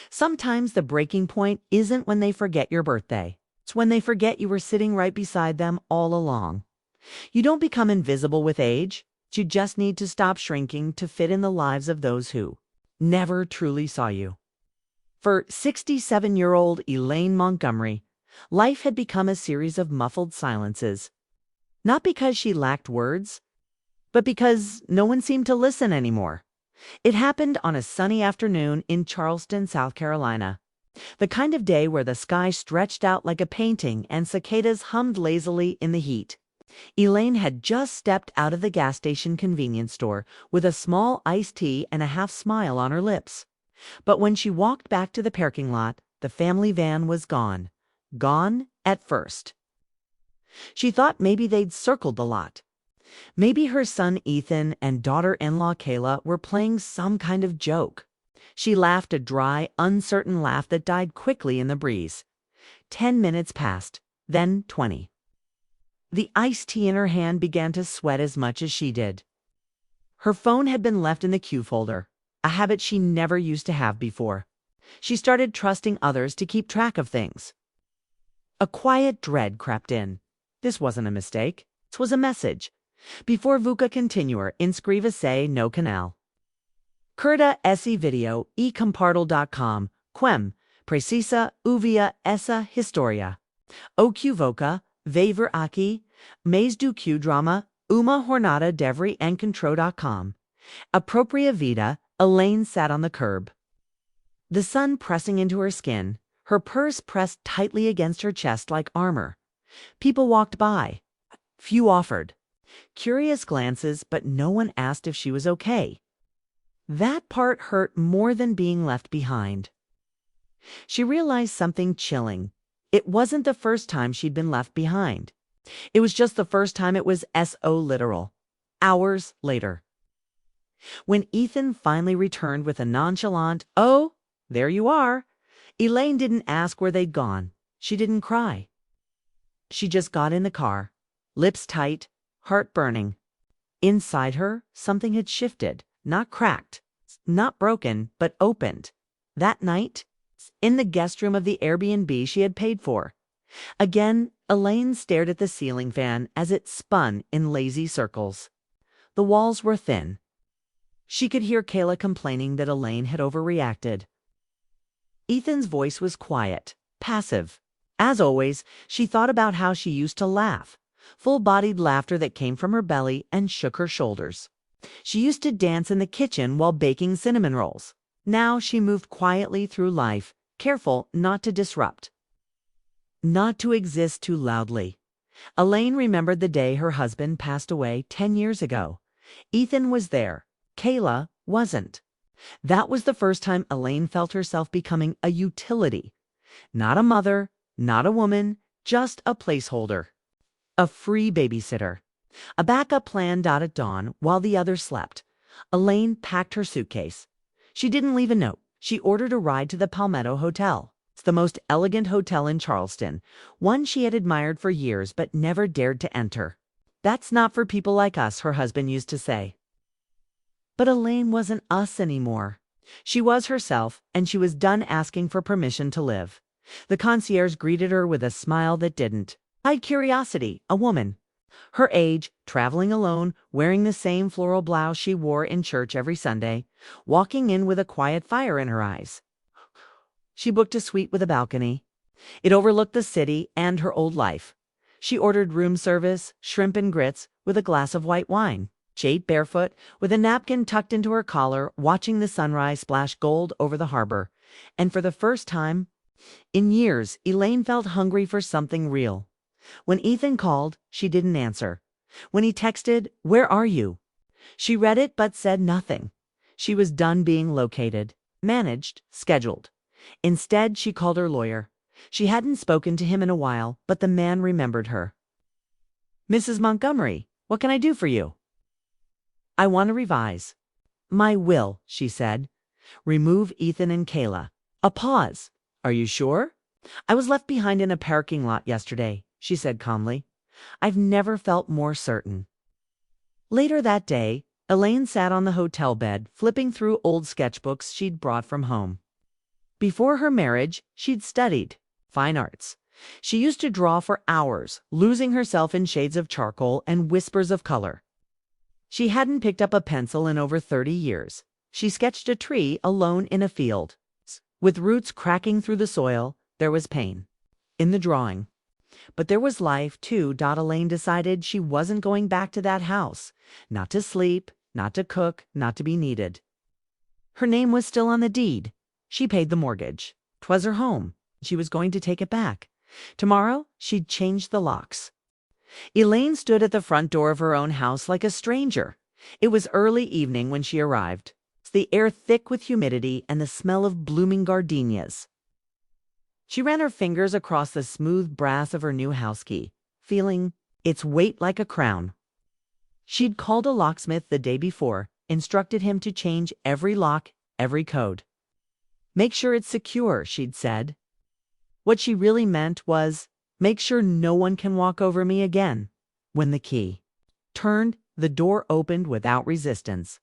Sometimes the breaking point isn't when they forget your birthday. It's when they forget you were sitting right beside them all along. You don't become invisible with age. You just need to stop shrinking to fit in the lives of those who never truly saw you. For 67-year-old Elaine Montgomery, life had become a series of muffled silences. Not because she lacked words, but because no one seemed to listen anymore. It happened on a sunny afternoon in Charleston, South Carolina. The kind of day where the sky stretched out like a painting and cicadas hummed lazily in the heat. Elaine had just stepped out of the gas station convenience store with a small iced tea and a half smile on her lips. But when she walked back to the parking lot, the family van was gone. Gone at first. She thought maybe they'd circled the lot. Maybe her son Ethan and daughter-in-law Kayla were playing some kind of joke. She laughed a dry, uncertain laugh that died quickly in the breeze. 10 minutes passed, then 20. The iced tea in her hand began to sweat as much as she did. Her phone had been left in the queue folder, a habit she never used to have before. She started trusting others to keep track of things. A quiet dread crept in. This wasn't a mistake. This was a message. Before VUCA continuer, inscriva se no canal. Curta esse video e compartilho.com, quem precisa uvia essa historia. O que voca, ver aqui, mais do que drama, uma jornada devre encontro.com. A propria vida, Elaine sat on the curb. The sun pressing into her skin, her purse pressed tightly against her chest like armor. People walked by. Few offered. Curious glances, but no one asked if she was okay. That part hurt more than being left behind. She realized something chilling. It wasn't the first time she'd been left behind. It was just the first time it was so literal. Hours later. When Ethan finally returned with a nonchalant, "Oh, there you are," Elaine didn't ask where they'd gone. She didn't cry. She just got in the car, lips tight, heart burning. Inside her, something had shifted, not cracked, not broken, but opened. That night, in the guest room of the Airbnb she had paid for. Again, Elaine stared at the ceiling fan as it spun in lazy circles. The walls were thin. She could hear Kayla complaining that Elaine had overreacted. Ethan's voice was quiet, passive. As always, she thought about how she used to laugh. Full-bodied laughter that came from her belly and shook her shoulders. She used to dance in the kitchen while baking cinnamon rolls. Now she moved quietly through life, careful not to disrupt. Not to exist too loudly. Elaine remembered the day her husband passed away 10 years ago. Ethan was there. Kayla wasn't. That was the first time Elaine felt herself becoming a utility. Not a mother, not a woman, just a placeholder. A free babysitter. A backup plan at dawn while the others slept. Elaine packed her suitcase. She didn't leave a note. She ordered a ride to the Palmetto Hotel. It's the most elegant hotel in Charleston, one she had admired for years but never dared to enter. "That's not for people like us," her husband used to say. But Elaine wasn't us anymore. She was herself, and she was done asking for permission to live. The concierge greeted her with a smile that didn't hide curiosity. A woman. Her age, traveling alone, wearing the same floral blouse she wore in church every Sunday, walking in with a quiet fire in her eyes. She booked a suite with a balcony. It overlooked the city and her old life. She ordered room service, shrimp and grits, with a glass of white wine. She ate barefoot, with a napkin tucked into her collar, watching the sunrise splash gold over the harbor. And for the first time in years, Elaine felt hungry for something real. When Ethan called, she didn't answer. When he texted, "Where are you?" she read it but said nothing. She was done being located, managed, scheduled. Instead, she called her lawyer. She hadn't spoken to him in a while, but the man remembered her. "Mrs. Montgomery, what can I do for you?" "I want to revise my will," she said. "Remove Ethan and Kayla." A pause. "Are you sure?" "I was left behind in a parking lot yesterday," she said calmly. "I've never felt more certain." Later that day, Elaine sat on the hotel bed, flipping through old sketchbooks she'd brought from home. Before her marriage, she'd studied fine arts. She used to draw for hours, losing herself in shades of charcoal and whispers of color. She hadn't picked up a pencil in over 30 years. She sketched a tree alone in a field. With roots cracking through the soil, there was pain in the drawing. But there was life, too. Elaine decided she wasn't going back to that house. Not to sleep, not to cook, not to be needed. Her name was still on the deed. She paid the mortgage. 'Twas her home. She was going to take it back. Tomorrow, she'd change the locks. Elaine stood at the front door of her own house like a stranger. It was early evening when she arrived, the air thick with humidity and the smell of blooming gardenias. She ran her fingers across the smooth brass of her new house key, feeling its weight like a crown. She'd called a locksmith the day before, instructed him to change every lock, every code. Make sure it's secure, she'd said. What she really meant was, make sure no one can walk over me again. When the key turned, the door opened without resistance.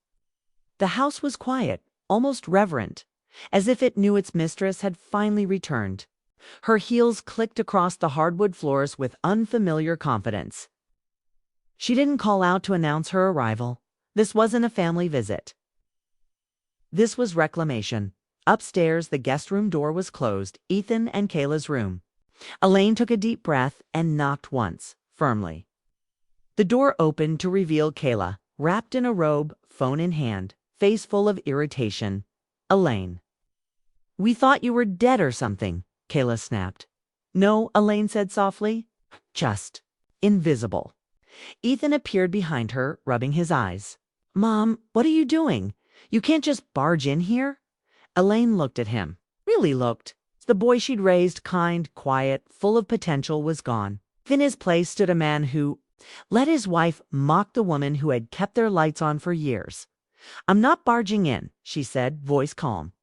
The house was quiet, almost reverent, as if it knew its mistress had finally returned. Her heels clicked across the hardwood floors with unfamiliar confidence. She didn't call out to announce her arrival. This wasn't a family visit. This was reclamation. Upstairs, the guest room door was closed, Ethan and Kayla's room. Elaine took a deep breath and knocked once, firmly. The door opened to reveal Kayla, wrapped in a robe, phone in hand, face full of irritation. Elaine. "We thought you were dead or something," Kayla snapped. "No," Elaine said softly. "Just invisible." Ethan appeared behind her, rubbing his eyes. "Mom, what are you doing? You can't just barge in here." Elaine looked at him. Really looked. The boy she'd raised, kind, quiet, full of potential, was gone. In his place stood a man who let his wife mock the woman who had kept their lights on for years. "I'm not barging in," she said, voice calm.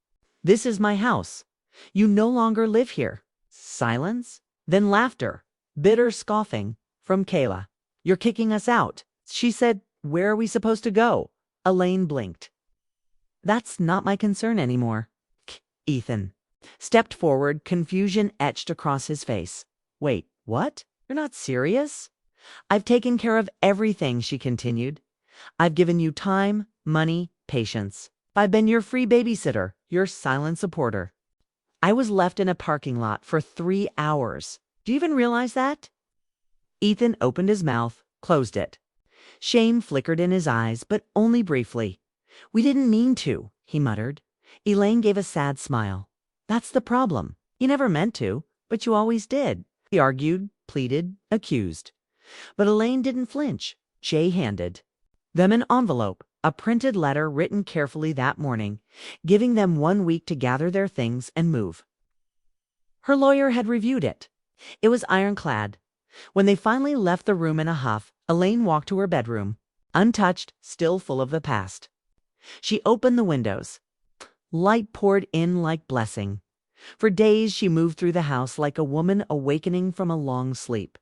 "This is my house. You no longer live here." Silence, then laughter, bitter scoffing, from Kayla. "You're kicking us out." She said, "Where are we supposed to go?" Elaine blinked. "That's not my concern anymore." Ethan stepped forward, confusion etched across his face. "Wait, what? You're not serious?" "I've taken care of everything," she continued. "I've given you time, money, patience. I've been your free babysitter, your silent supporter. I was left in a parking lot for 3 hours. Do you even realize that?" Ethan opened his mouth, closed it. Shame flickered in his eyes, but only briefly. "We didn't mean to," he muttered. Elaine gave a sad smile. "That's the problem. You never meant to, but you always did." He argued, pleaded, accused. But Elaine didn't flinch. Jay handed them an envelope, a printed letter written carefully that morning, giving them 1 week to gather their things and move. Her lawyer had reviewed it. It was ironclad. When they finally left the room in a huff, Elaine walked to her bedroom, untouched, still full of the past. She opened the windows. Light poured in like blessing. For days she moved through the house like a woman awakening from a long sleep.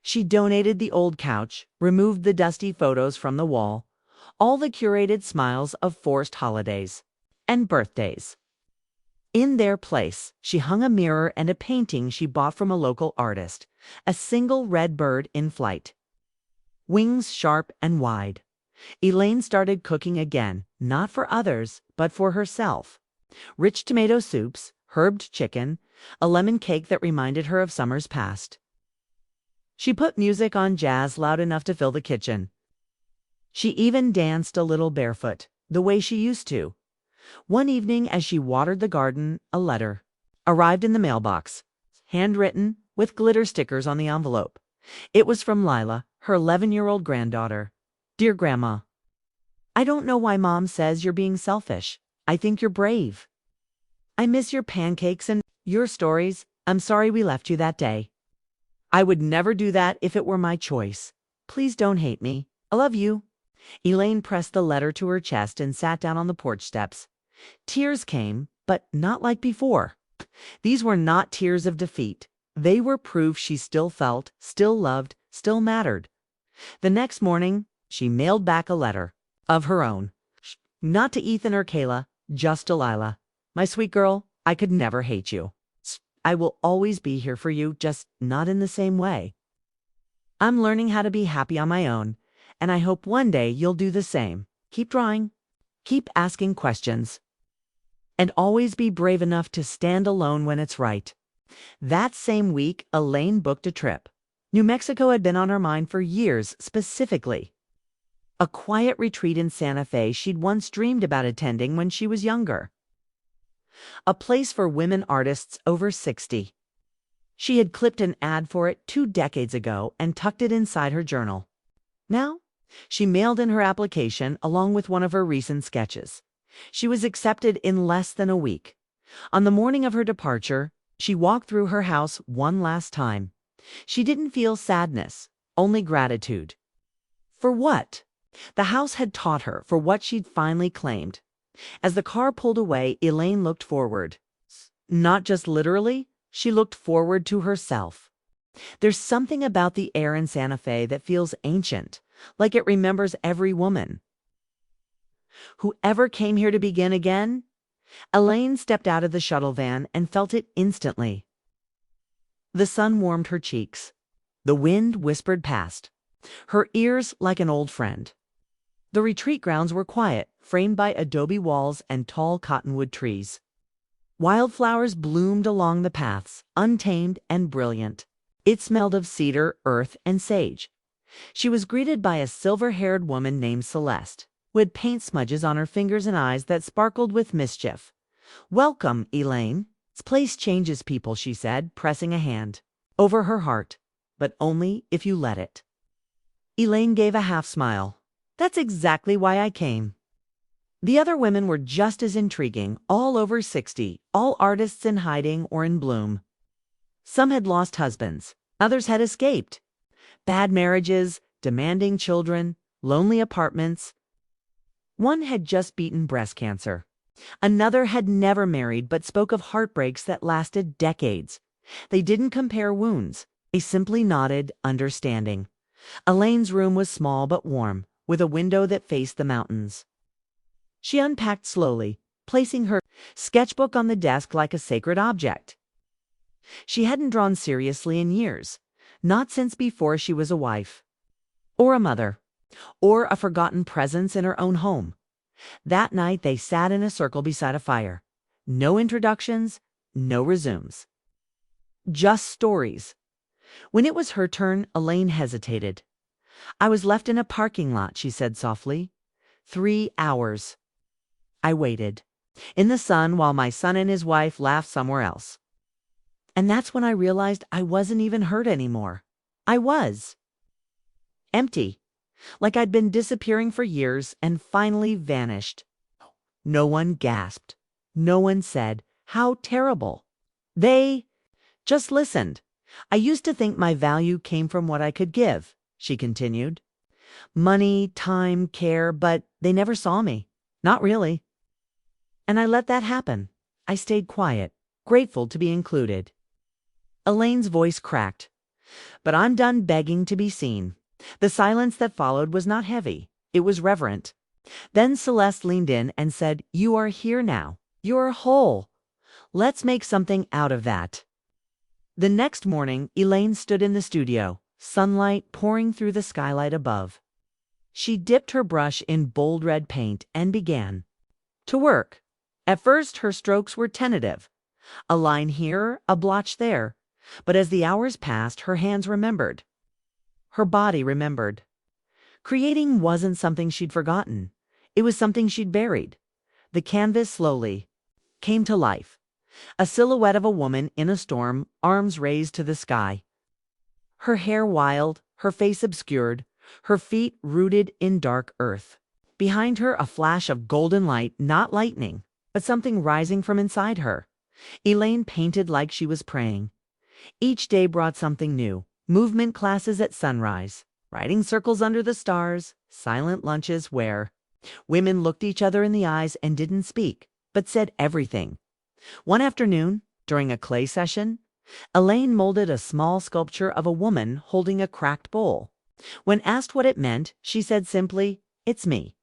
She donated the old couch, removed the dusty photos from the wall, all the curated smiles of forced holidays and birthdays. In their place, she hung a mirror and a painting she bought from a local artist, a single red bird in flight, wings sharp and wide. Elaine started cooking again, not for others, but for herself. Rich tomato soups, herbed chicken, a lemon cake that reminded her of summers past. She put music on jazz loud enough to fill the kitchen. She even danced a little barefoot, the way she used to. One evening as she watered the garden, a letter arrived in the mailbox, handwritten, with glitter stickers on the envelope. It was from Lila, her 11-year-old granddaughter. "Dear Grandma, I don't know why Mom says you're being selfish. I think you're brave. I miss your pancakes and your stories. I'm sorry we left you that day. I would never do that if it were my choice. Please don't hate me. I love you." Elaine pressed the letter to her chest and sat down on the porch steps. Tears came, but not like before. These were not tears of defeat. They were proof she still felt, still loved, still mattered. The next morning, she mailed back a letter of her own. Not to Ethan or Kayla, just to Lila. "My sweet girl, I could never hate you. I will always be here for you, just not in the same way. I'm learning how to be happy on my own, and I hope one day you'll do the same. Keep trying, keep asking questions, and always be brave enough to stand alone when it's right. That same week, Elaine booked a trip. New Mexico had been on her mind for years, specifically. A quiet retreat in Santa Fe she'd once dreamed about attending when she was younger. A place for women artists over 60. She had clipped an ad for it 2 decades ago and tucked it inside her journal. Now, she mailed in her application along with one of her recent sketches. She was accepted in less than a week. On the morning of her departure, she walked through her house one last time. She didn't feel sadness, only gratitude. For what? The house had taught her, for what she'd finally claimed. As the car pulled away, Elaine looked forward. Not just literally, she looked forward to herself. There's something about the air in Santa Fe that feels ancient, like it remembers every woman. Whoever came here to begin again? Elaine stepped out of the shuttle van and felt it instantly. The sun warmed her cheeks. The wind whispered past, her ears like an old friend. The retreat grounds were quiet, framed by adobe walls and tall cottonwood trees. Wildflowers bloomed along the paths, untamed and brilliant. It smelled of cedar, earth, and sage. She was greeted by a silver-haired woman named Celeste, who had paint smudges on her fingers and eyes that sparkled with mischief. "Welcome, Elaine. This place changes people," she said, pressing a hand over her heart, "but only if you let it." Elaine gave a half-smile. "That's exactly why I came." The other women were just as intriguing, all over 60, all artists in hiding or in bloom. Some had lost husbands, others had escaped. Bad marriages, demanding children, lonely apartments. One had just beaten breast cancer. Another had never married but spoke of heartbreaks that lasted decades. They didn't compare wounds. They simply nodded, understanding. Elaine's room was small but warm, with a window that faced the mountains. She unpacked slowly, placing her sketchbook on the desk like a sacred object. She hadn't drawn seriously in years, not since before she was a wife, or a mother, or a forgotten presence in her own home. That night they sat in a circle beside a fire. No introductions, no resumes. Just stories. When it was her turn, Elaine hesitated. "I was left in a parking lot," she said softly. 3 hours. I waited, in the sun, while my son and his wife laughed somewhere else. And that's when I realized I wasn't even hurt anymore. I was empty, like I'd been disappearing for years and finally vanished. No one gasped. No one said, "How terrible." They just listened. "I used to think my value came from what I could give," she continued. "Money, time, care, but they never saw me. Not really. And I let that happen. I stayed quiet, grateful to be included." Elaine's voice cracked. "But I'm done begging to be seen." The silence that followed was not heavy. It was reverent. Then Celeste leaned in and said, "You are here now. You're whole. Let's make something out of that." The next morning, Elaine stood in the studio, sunlight pouring through the skylight above. She dipped her brush in bold red paint and began to work. At first, her strokes were tentative. A line here, a blotch there. But as the hours passed, her hands remembered. Her body remembered. Creating wasn't something she'd forgotten. It was something she'd buried. The canvas slowly came to life. A silhouette of a woman in a storm, arms raised to the sky. Her hair wild, her face obscured, her feet rooted in dark earth. Behind her, a flash of golden light, not lightning, but something rising from inside her. Elaine painted like she was praying. Each day brought something new. Movement classes at sunrise, riding circles under the stars, silent lunches where women looked each other in the eyes and didn't speak, but said everything. One afternoon, during a clay session, Elaine molded a small sculpture of a woman holding a cracked bowl. When asked what it meant, she said simply, "It's me."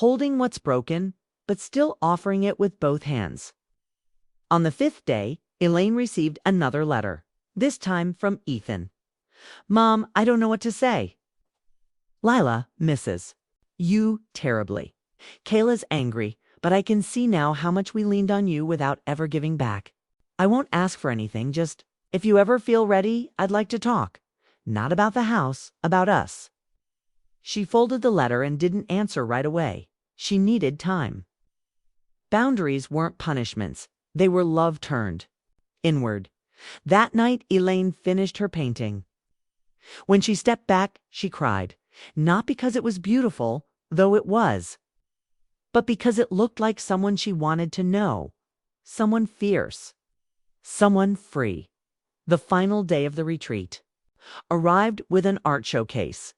Holding what's broken, but still offering it with both hands. On the fifth day, Elaine received another letter, this time from Ethan. Mom, I don't know what to say. Lila misses you terribly. Kayla's angry, but I can see now how much we leaned on you without ever giving back. I won't ask for anything, just if you ever feel ready, I'd like to talk. Not about the house, about us. She folded the letter and didn't answer right away. She needed time. Boundaries weren't punishments. They were love turned inward. That night, Elaine finished her painting. When she stepped back, she cried. Not because it was beautiful, though it was, but because it looked like someone she wanted to know. Someone fierce. Someone free. The final day of the retreat arrived with an art showcase.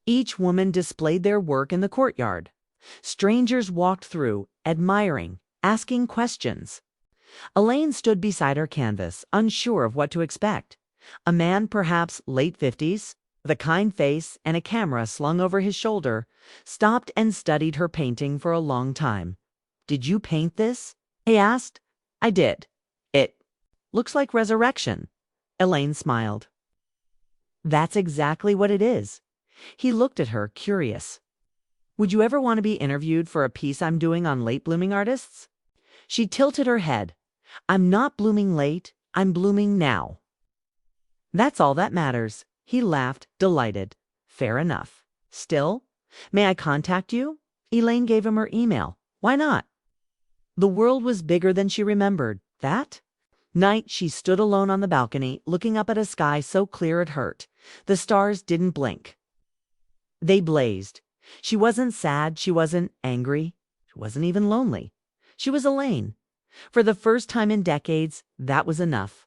Each woman displayed their work in the courtyard. Strangers walked through, admiring, asking questions. Elaine stood beside her canvas, unsure of what to expect. A man, perhaps late 50s, with a kind face and a camera slung over his shoulder, stopped and studied her painting for a long time. Did you paint this? He asked. I did. It looks like resurrection. Elaine smiled. That's exactly what it is. He looked at her, curious. Would you ever want to be interviewed for a piece I'm doing on late blooming artists? She tilted her head. I'm not blooming late, I'm blooming now. That's all that matters. He laughed, delighted. Fair enough. Still, may I contact you? Elaine gave him her email. Why not? The world was bigger than she remembered. That night, she stood alone on the balcony, looking up at a sky so clear it hurt. The stars didn't blink. They blazed. She wasn't sad, she wasn't angry, she wasn't even lonely. She was Elaine. For the first time in decades, that was enough.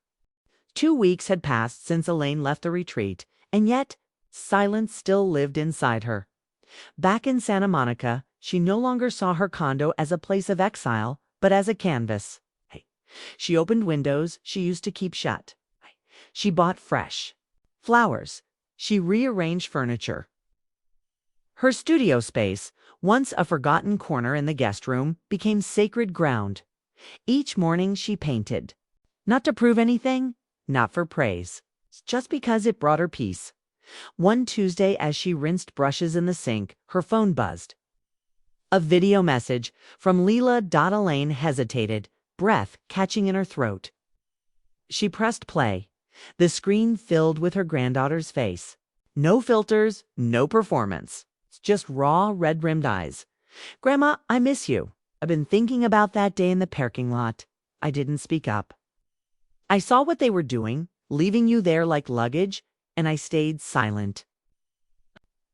2 weeks had passed since Elaine left the retreat, and yet silence still lived inside her. Back in Santa Monica, she no longer saw her condo as a place of exile, but as a canvas. She opened windows she used to keep shut. She bought fresh flowers. She rearranged furniture. Her studio space, once a forgotten corner in the guest room, became sacred ground. Each morning she painted. Not to prove anything, not for praise, just because it brought her peace. One Tuesday, as she rinsed brushes in the sink, her phone buzzed. A video message from Leela. Elaine hesitated, breath catching in her throat. She pressed play. The screen filled with her granddaughter's face. No filters, no performance. Just raw, red-rimmed eyes. Grandma, I miss you. I've been thinking about that day in the parking lot. I didn't speak up. I saw what they were doing, leaving you there like luggage, and I stayed silent.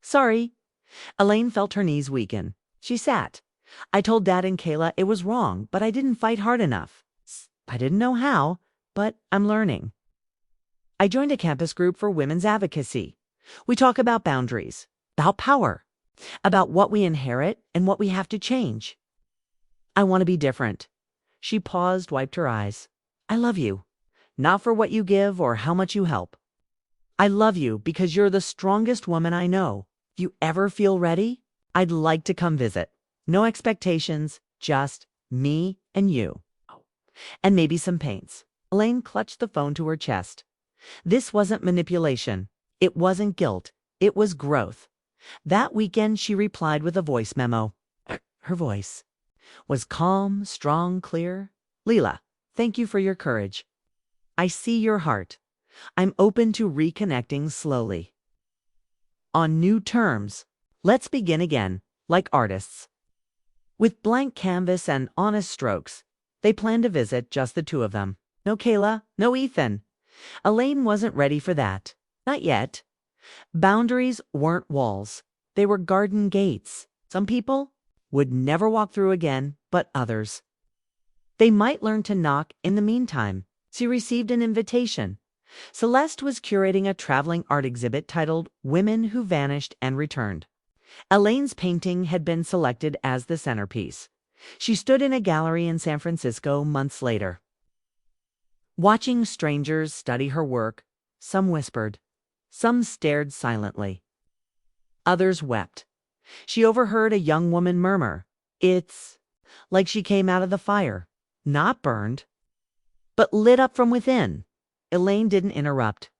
Sorry. Elaine felt her knees weaken. She sat. I told Dad and Kayla it was wrong, but I didn't fight hard enough. I didn't know how, but I'm learning. I joined a campus group for women's advocacy. We talk about boundaries, about power, about what we inherit and what we have to change. I want to be different. She paused, wiped her eyes. I love you. Not for what you give or how much you help. I love you because you're the strongest woman I know. If you ever feel ready, I'd like to come visit. No expectations, just me and you. And maybe some paints. Elaine clutched the phone to her chest. This wasn't manipulation. It wasn't guilt. It was growth. That weekend, she replied with a voice memo. Her voice was calm, strong, clear. Leela, thank you for your courage. I see your heart. I'm open to reconnecting slowly. On new terms. Let's begin again, like artists. With blank canvas and honest strokes, they planned a visit, just the two of them. No Kayla, no Ethan. Elaine wasn't ready for that. Not yet. Boundaries weren't walls. They were garden gates. Some people would never walk through again, but others. They might learn to knock in the meantime. She received an invitation. Celeste was curating a traveling art exhibit titled Women Who Vanished and Returned. Elaine's painting had been selected as the centerpiece. She stood in a gallery in San Francisco months later. Watching strangers study her work, some whispered, some stared silently. Others wept. She overheard a young woman murmur, "It's like she came out of the fire, not burned, but lit up from within. Elaine didn't interrupt.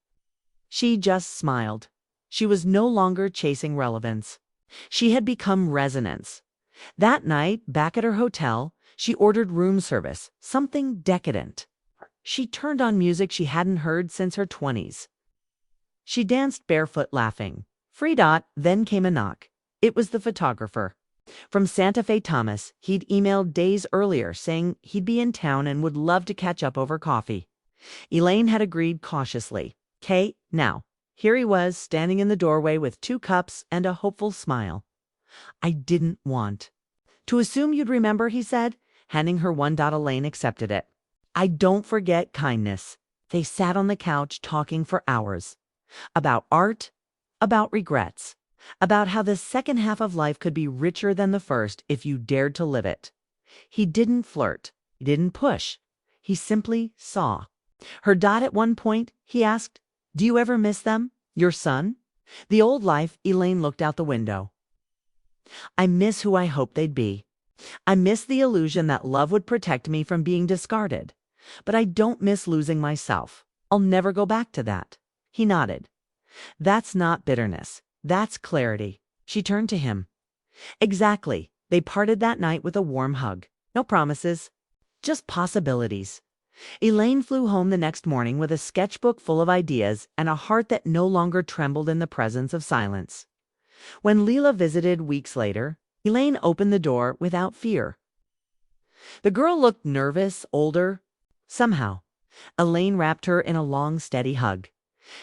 She just smiled. She was no longer chasing relevance. She had become resonance. That night, back at her hotel, she ordered room service, something decadent. She turned on music she hadn't heard since her 20s. She danced barefoot, laughing. Then came a knock. It was the photographer. From Santa Fe Thomas, he'd emailed days earlier saying he'd be in town and would love to catch up over coffee. Elaine had agreed cautiously. Now, here he was, standing in the doorway with 2 cups and a hopeful smile. "I didn't want to assume you'd remember," he said, handing her one. Elaine accepted it. "I don't forget kindness." They sat on the couch talking for hours. About art, about regrets, about how the second half of life could be richer than the first if you dared to live it. He didn't flirt. He didn't push. He simply saw. Her. At one point, he asked, "Do you ever miss them? Your son?" The old life. Elaine looked out the window. "I miss who I hoped they'd be. I miss the illusion that love would protect me from being discarded. But I don't miss losing myself. I'll never go back to that." He nodded. "That's not bitterness. That's clarity." She turned to him. Exactly. They parted that night with a warm hug. No promises, just possibilities. Elaine flew home the next morning with a sketchbook full of ideas and a heart that no longer trembled in the presence of silence. When Leela visited weeks later, Elaine opened the door without fear. The girl looked nervous, older. Somehow, Elaine wrapped her in a long, steady hug.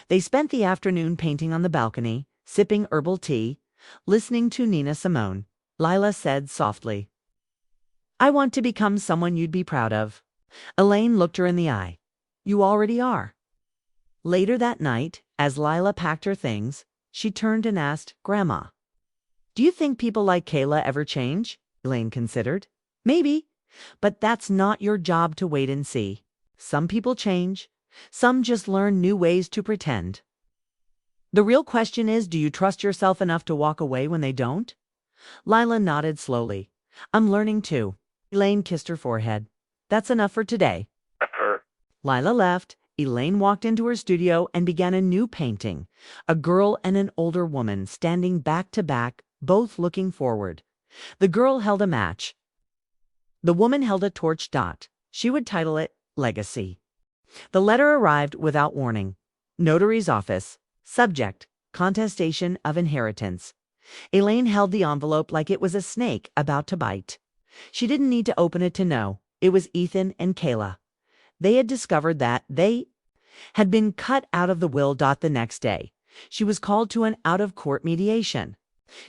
They spent the afternoon painting on the balcony, sipping herbal tea, listening to Nina Simone. Lila said softly, "I want to become someone you'd be proud of." Elaine looked her in the eye. "You already are." Later that night, as Lila packed her things, she turned and asked, "Grandma, do you think people like Kayla ever change?" Elaine considered. "Maybe, but that's not your job to wait and see. Some people change. Some just learn new ways to pretend. The real question is, do you trust yourself enough to walk away when they don't?" Lila nodded slowly. "I'm learning too." Elaine kissed her forehead. "That's enough for today." Lila left. Elaine walked into her studio and began a new painting. A girl and an older woman standing back to back, both looking forward. The girl held a match. The woman held a torch. She would title it Legacy. The letter arrived without warning. Notary's office. Subject: Contestation of inheritance. Elaine held the envelope like it was a snake about to bite. She didn't need to open it to know. It was Ethan and Kayla. They had discovered that they had been cut out of the will. The next day, she was called to an out-of-court mediation.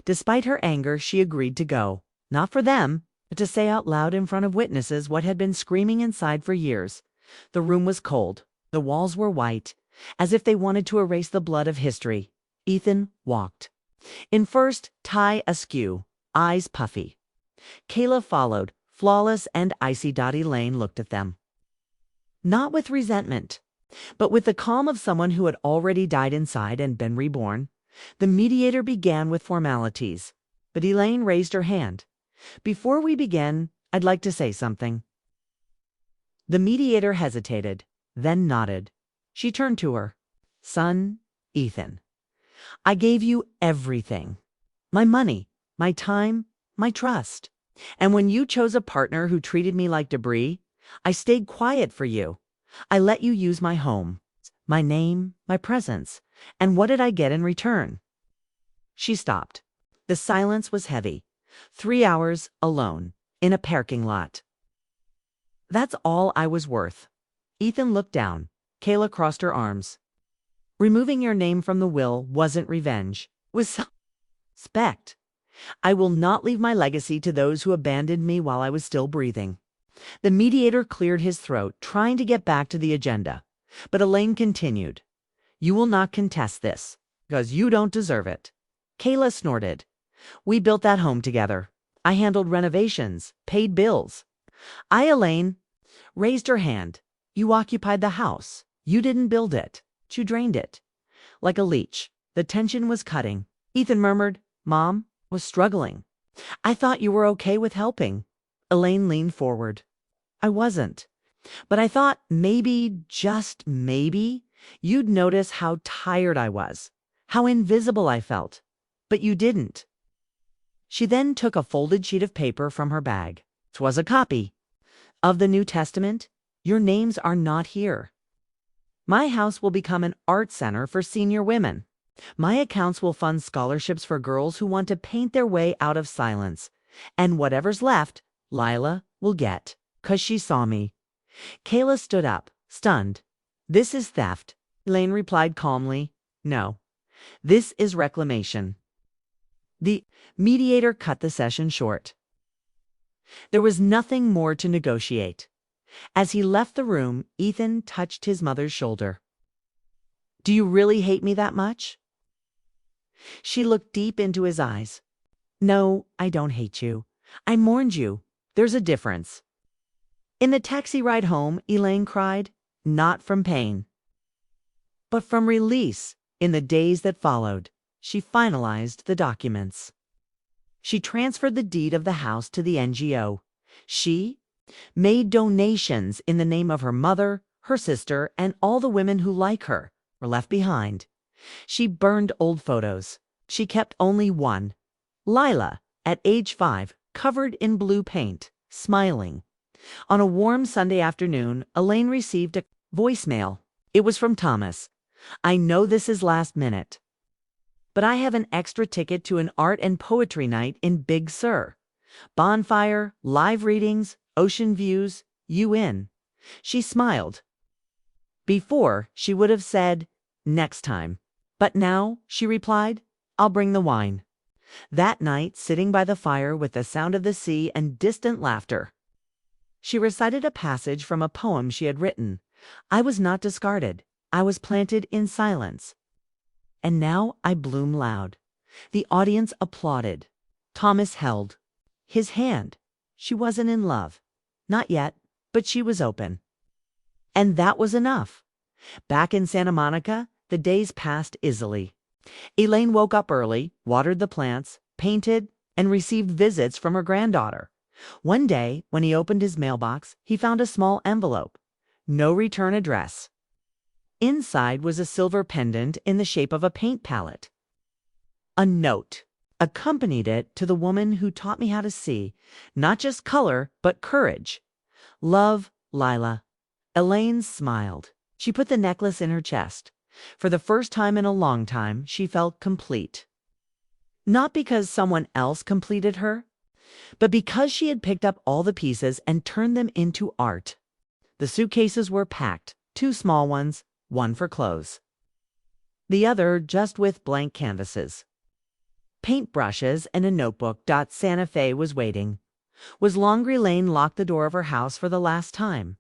Despite her anger, she agreed to go. Not for them, but to say out loud in front of witnesses what had been screaming inside for years. The room was cold. The walls were white, as if they wanted to erase the blood of history. Ethan walked. In first, tie askew, eyes puffy. Kayla followed, flawless and icy. Elaine looked at them. Not with resentment, but with the calm of someone who had already died inside and been reborn. The mediator began with formalities, but Elaine raised her hand. "Before we begin, I'd like to say something." The mediator hesitated, then nodded. She turned to her. "Son, Ethan, I gave you everything. My money, my time, my trust. And when you chose a partner who treated me like debris, I stayed quiet for you. I let you use my home, my name, my presence. And what did I get in return?" She stopped. The silence was heavy. 3 hours alone, in a parking lot. "That's all I was worth." Ethan looked down. Kayla crossed her arms. "Removing your name from the will wasn't revenge. It was respect. I will not leave my legacy to those who abandoned me while I was still breathing." The mediator cleared his throat, trying to get back to the agenda. But Elaine continued. "You will not contest this, because you don't deserve it." Kayla snorted. "We built that home together. I handled renovations, paid bills." Elaine raised her hand. "You occupied the house. You didn't build it. You drained it." Like a leech, the tension was cutting. Ethan murmured, "Mom was struggling. I thought you were okay with helping." Elaine leaned forward. "I wasn't. But I thought maybe, just maybe, you'd notice how tired I was, how invisible I felt. But you didn't." She then took a folded sheet of paper from her bag. 'Twas a copy of the New Testament. "Your names are not here. My house will become an art center for senior women. My accounts will fund scholarships for girls who want to paint their way out of silence. And whatever's left, Lila will get, 'cause she saw me." Kayla stood up, stunned. "This is theft," Elaine replied calmly. "No, this is reclamation." The mediator cut the session short. There was nothing more to negotiate. As he left the room, Ethan touched his mother's shoulder. "Do you really hate me that much?" She looked deep into his eyes. "No, I don't hate you. I mourned you. There's a difference." In the taxi ride home, Elaine cried, not from pain, but from release. In the days that followed, she finalized the documents. She transferred the deed of the house to the NGO. She made donations in the name of her mother, her sister, and all the women who, like her, were left behind. She burned old photos. She kept only one. Lila, at age 5, covered in blue paint, smiling. On a warm Sunday afternoon, Elaine received a voicemail. It was from Thomas. "I know this is last minute, but I have an extra ticket to an art and poetry night in Big Sur. Bonfire, live readings, ocean views, you in." She smiled. Before, she would have said, "Next time." But now, she replied, "I'll bring the wine." That night, sitting by the fire with the sound of the sea and distant laughter, she recited a passage from a poem she had written. "I was not discarded. I was planted in silence. And now I bloom loud." The audience applauded. Thomas held his hand. She wasn't in love. Not yet, but she was open. And that was enough. Back in Santa Monica, the days passed easily. Elaine woke up early, watered the plants, painted, and received visits from her granddaughter. One day, when he opened his mailbox, he found a small envelope. No return address. Inside was a silver pendant in the shape of a paint palette. A note accompanied it to the woman who taught me how to see, not just color, but courage. "Love, Lila." Elaine smiled. She put the necklace in her chest. For the first time in a long time, she felt complete. Not because someone else completed her, but because she had picked up all the pieces and turned them into art. The suitcases were packed, 2 small ones, one for clothes, the other just with blank canvases, paintbrushes, and a notebook. Santa Fe was waiting. Was Longry Lane locked the door of her house for the last time?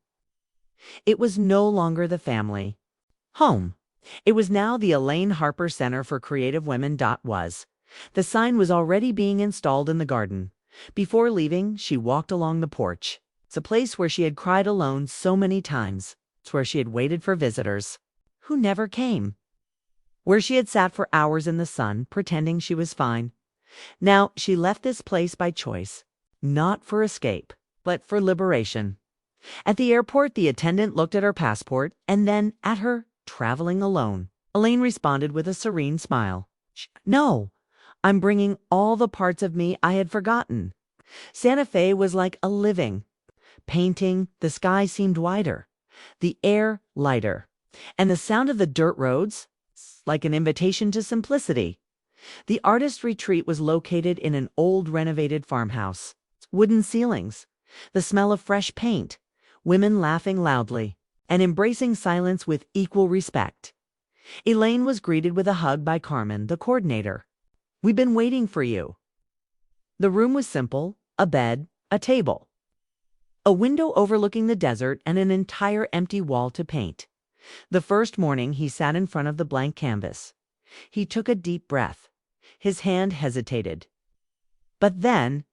It was no longer the family home. It was now the Elaine Harper Center for Creative Women. Was. The sign was already being installed in the garden. Before leaving, she walked along the porch. It's a place where she had cried alone so many times. It's where she had waited for visitors who never came. Where she had sat for hours in the sun, pretending she was fine. Now she left this place by choice, not for escape, but for liberation. At the airport, the attendant looked at her passport and then at her traveling alone. Elaine responded with a serene smile. "No, I'm bringing all the parts of me I had forgotten." Santa Fe was like a living painting. The sky seemed wider, the air lighter, and the sound of the dirt roads like an invitation to simplicity. The artist's retreat was located in an old renovated farmhouse. Wooden ceilings, the smell of fresh paint, women laughing loudly, and embracing silence with equal respect. Elaine was greeted with a hug by Carmen, the coordinator. "We've been waiting for you." The room was simple: a bed, a table, a window overlooking the desert, and an entire empty wall to paint. The first morning, he sat in front of the blank canvas. He took a deep breath. His hand hesitated. But then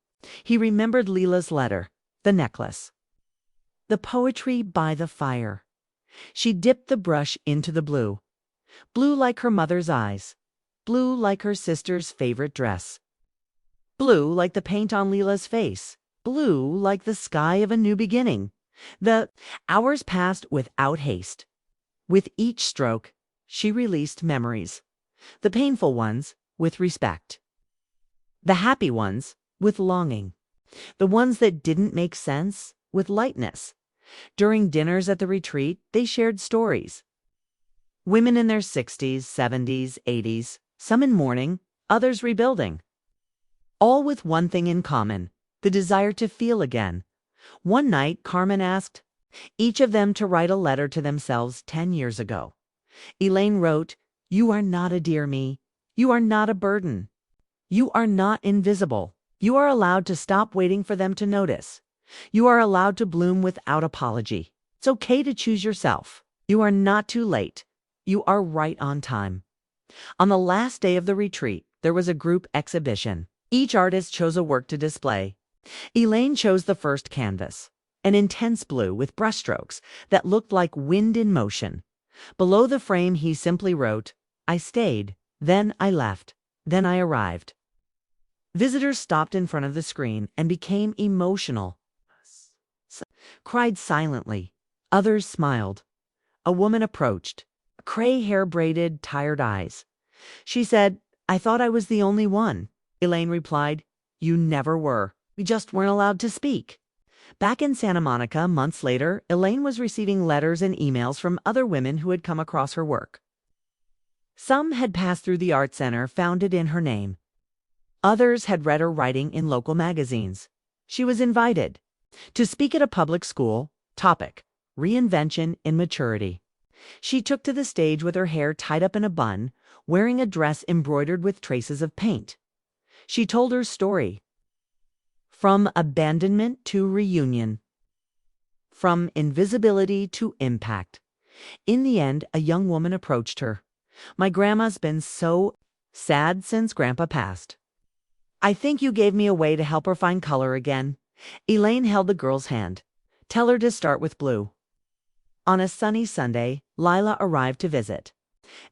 he remembered Lila's letter, the necklace, the poetry by the fire. She dipped the brush into the blue. Blue like her mother's eyes. Blue like her sister's favorite dress. Blue like the paint on Lila's face. Blue like the sky of a new beginning. The hours passed without haste. With each stroke, she released memories. The painful ones, with respect. The happy ones, with longing. The ones that didn't make sense, with lightness. During dinners at the retreat, they shared stories. Women in their 60s, 70s, 80s, some in mourning, others rebuilding. All with one thing in common, the desire to feel again. One night, Carmen asked each of them to write a letter to themselves 10 years ago. Elaine wrote, "You are not a dear me. You are not a burden. You are not invisible. You are allowed to stop waiting for them to notice. You are allowed to bloom without apology. It's okay to choose yourself. You are not too late. You are right on time." On the last day of the retreat, there was a group exhibition. Each artist chose a work to display. Elaine chose the first canvas, an intense blue with brushstrokes that looked like wind in motion. Below the frame, he simply wrote, "I stayed, then I left, then I arrived." Visitors stopped in front of the screen and became emotional. Cried silently. Others smiled. A woman approached, gray hair braided, tired eyes. She said, "I thought I was the only one." Elaine replied, "You never were. We just weren't allowed to speak." Back in Santa Monica, months later, Elaine was receiving letters and emails from other women who had come across her work. Some had passed through the art center, found it in her name. Others had read her writing in local magazines. She was invited to speak at a public school. Topic: Reinvention in Maturity. She took to the stage with her hair tied up in a bun, wearing a dress embroidered with traces of paint. She told her story. From abandonment to reunion. From invisibility to impact. In the end, a young woman approached her. "My grandma's been so sad since Grandpa passed. I think you gave me a way to help her find color again." Elaine held the girl's hand. "Tell her to start with blue." On a sunny Sunday, Lila arrived to visit.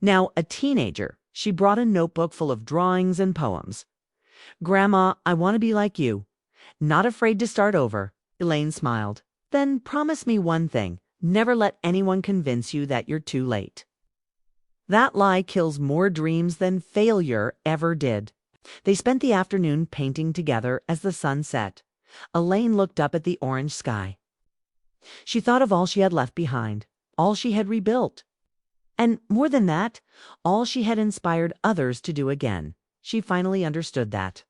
Now a teenager, she brought a notebook full of drawings and poems. "Grandma, I want to be like you. Not afraid to start over." Elaine smiled. "Then promise me one thing. Never let anyone convince you that you're too late." That lie kills more dreams than failure ever did. They spent the afternoon painting together as the sun set. Elaine looked up at the orange sky. She thought of all she had left behind, all she had rebuilt. And more than that, all she had inspired others to do again. She finally understood that.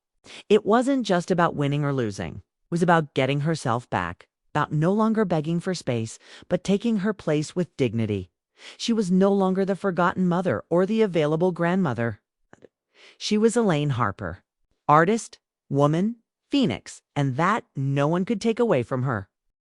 It wasn't just about winning or losing. It was about getting herself back, about no longer begging for space, but taking her place with dignity. She was no longer the forgotten mother or the available grandmother. She was Elaine Harper, artist, woman, phoenix, and that no one could take away from her.